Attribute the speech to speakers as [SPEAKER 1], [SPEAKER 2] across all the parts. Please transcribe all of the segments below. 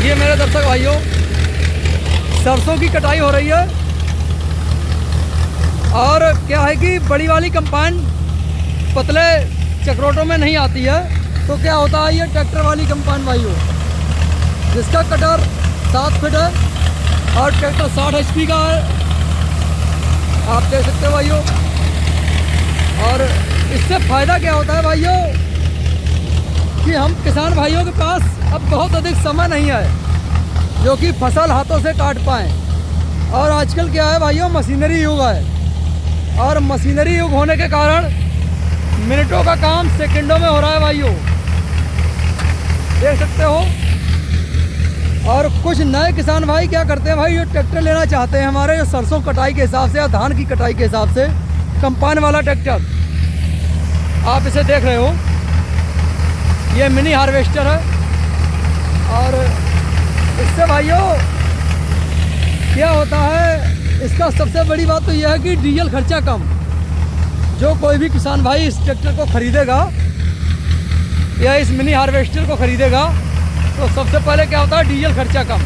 [SPEAKER 1] देखिए मेरे दर्शक भाइयों, सरसों की कटाई हो रही है। और क्या है कि बड़ी वाली कंपाइन पतले चक्रोटों में नहीं आती है, तो क्या होता है, ये ट्रैक्टर वाली कंपाइन भाइयों, जिसका कटर 7 फीट है और ट्रैक्टर 60 HP का है, आप देख सकते हो भाइयों। और इससे फ़ायदा क्या होता है भाइयों कि हम किसान भाइयों के पास अब बहुत अधिक समय नहीं है जो कि फसल हाथों से काट पाएँ। और आजकल क्या है भाइयों, मशीनरी युग है, और मशीनरी युग होने के कारण मिनटों का काम सेकंडों में हो रहा है भाइयों, देख सकते हो। और कुछ नए किसान भाई क्या करते हैं भाई, ये ट्रैक्टर लेना चाहते हैं हमारे, जो सरसों कटाई के हिसाब से या धान की कटाई के हिसाब से कंपाइन वाला ट्रैक्टर आप इसे देख रहे हो, ये मिनी हार्वेस्टर है। और इससे भाइयों क्या होता है, इसका सबसे बड़ी बात तो यह है कि डीजल खर्चा कम। जो कोई भी किसान भाई इस ट्रैक्टर को ख़रीदेगा या इस मिनी हार्वेस्टर को ख़रीदेगा तो सबसे पहले क्या होता है, डीजल खर्चा कम।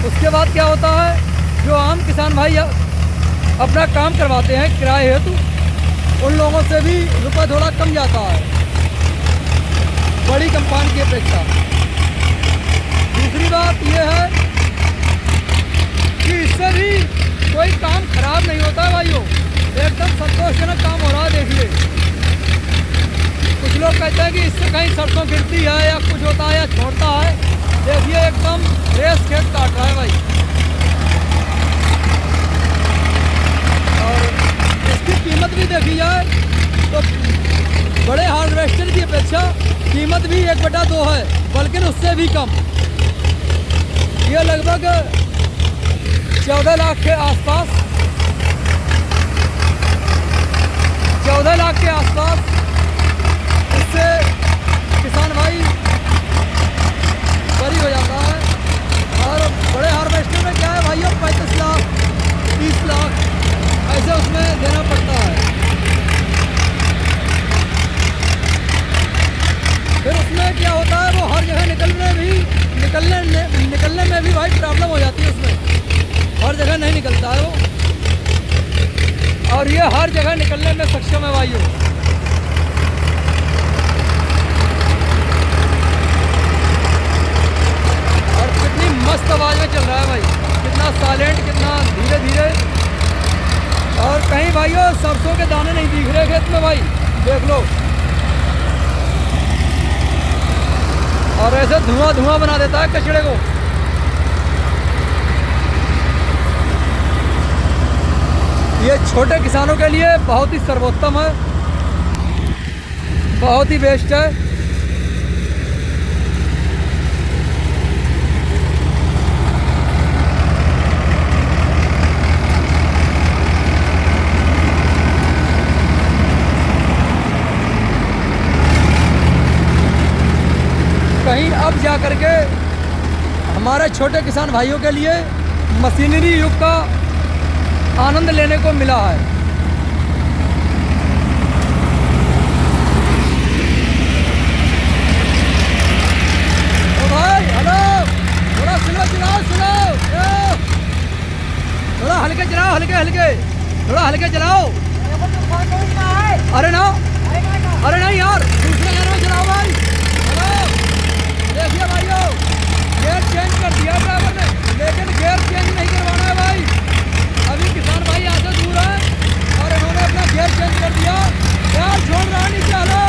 [SPEAKER 1] उसके बाद क्या होता है, जो आम किसान भाई अपना काम करवाते हैं किराए हेतु, उन लोगों से भी रुपये थोड़ा कम जाता है बड़ी कंपाइन की अपेक्षा। दूसरी बात यह है कि इससे भी कोई काम खराब नहीं होता है भाइयों, एकदम संतोषजनक काम हो रहा है। देखिए कुछ लोग कहते हैं कि इससे कहीं सरसों गिरती है या कुछ होता है या छोड़ता है, देखिए एकदम रेस खेत काट रहा है भाई। और इसकी कीमत भी देखी जाए तो बड़े हार्वेस्टर की अपेक्षा कीमत भी 1/2 है, बल्कि उससे भी कम। ये लगभग 14 लाख के आसपास, 14 लाख के आसपास इससे किसान भाई बरी हो जाता है। और बड़े हार्वेस्टर में क्या है भाइयों, 35 लाख 30 लाख ऐसे उसमें देना पड़ता है। फिर उसमें क्या होता है, वो हर जगह निकलने में भी भाई प्रॉब्लम हो जाती है, उसमें हर जगह नहीं निकलता है वो, और ये हर जगह निकलने में सक्षम है भाइयों। और कितनी मस्त आवाज़ में चल रहा है भाई, कितना साइलेंट, कितना धीरे धीरे। और कहीं भाइयों सरसों के दाने नहीं दिख रहे खेत में भाई, देख लो। और ऐसे धुआं धुआं बना देता है कचड़े को। ये छोटे किसानों के लिए बहुत ही सर्वोत्तम है, बहुत ही बेस्ट है। कहीं अब जा कर के हमारे छोटे किसान भाइयों के लिए मशीनरी युग का आनंद लेने को मिला है। तो भाई हेलो, थोड़ा स्लो चलाओ, थोड़ा हल्के चलाओ, हल्के थोड़ा हल्के चलाओ। अरे ना, अरे नहीं यार, दूसरे घर में चलाओ भाई। हेलो देखिए भाइयों, गियर चेंज कर दिया ड्राइवर ने, लेकिन गियर चेंज नहीं करवाना है भाई। अभी किसान भाई यहाँ से दूर है और इन्होंने अपना गियर चेंज कर दिया। यार छोड़ रहा नीचे, हेलो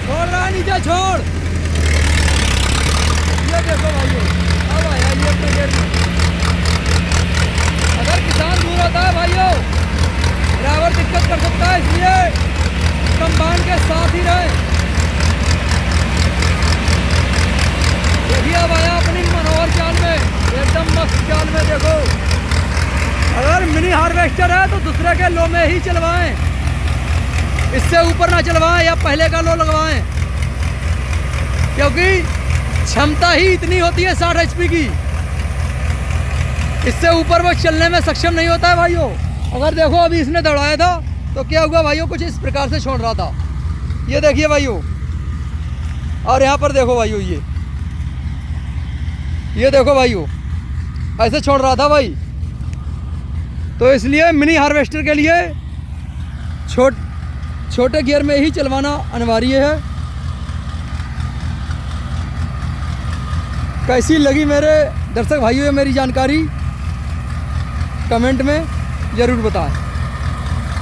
[SPEAKER 1] छोड़ रहा नीचे, छोड़। ये देखो भाइयों, अब आया ये अपने गियर में। अगर किसान दूर होता है भाइयों, ड्राइवर दिक्कत कर सकता है, इसलिए कंबाइन के साथ ही रहे। देखिए अब आया अपनी मनोहर चाल में, एकदम मस्त चाल में। देखो अगर मिनी हार्वेस्टर है तो दूसरे के लो में ही चलवाएं, इससे ऊपर ना चलवाएं या पहले का लो लगवाएं, क्योंकि क्षमता ही इतनी होती है 60 HP की। इससे ऊपर वो चलने में सक्षम नहीं होता है भाइयों। अगर देखो अभी इसने दौड़ाया था तो क्या हुआ भाइयों, कुछ इस प्रकार से छोड़ रहा था। ये देखिए भाइयों, और यहाँ पर देखो भाइयों, ये देखो भाइयों, ऐसे छोड़ रहा था भाई। तो इसलिए मिनी हार्वेस्टर के लिए छोटे गियर में ही चलवाना अनिवार्य है। कैसी लगी मेरे दर्शक भाइयों ये मेरी जानकारी, कमेंट में ज़रूर बताएं।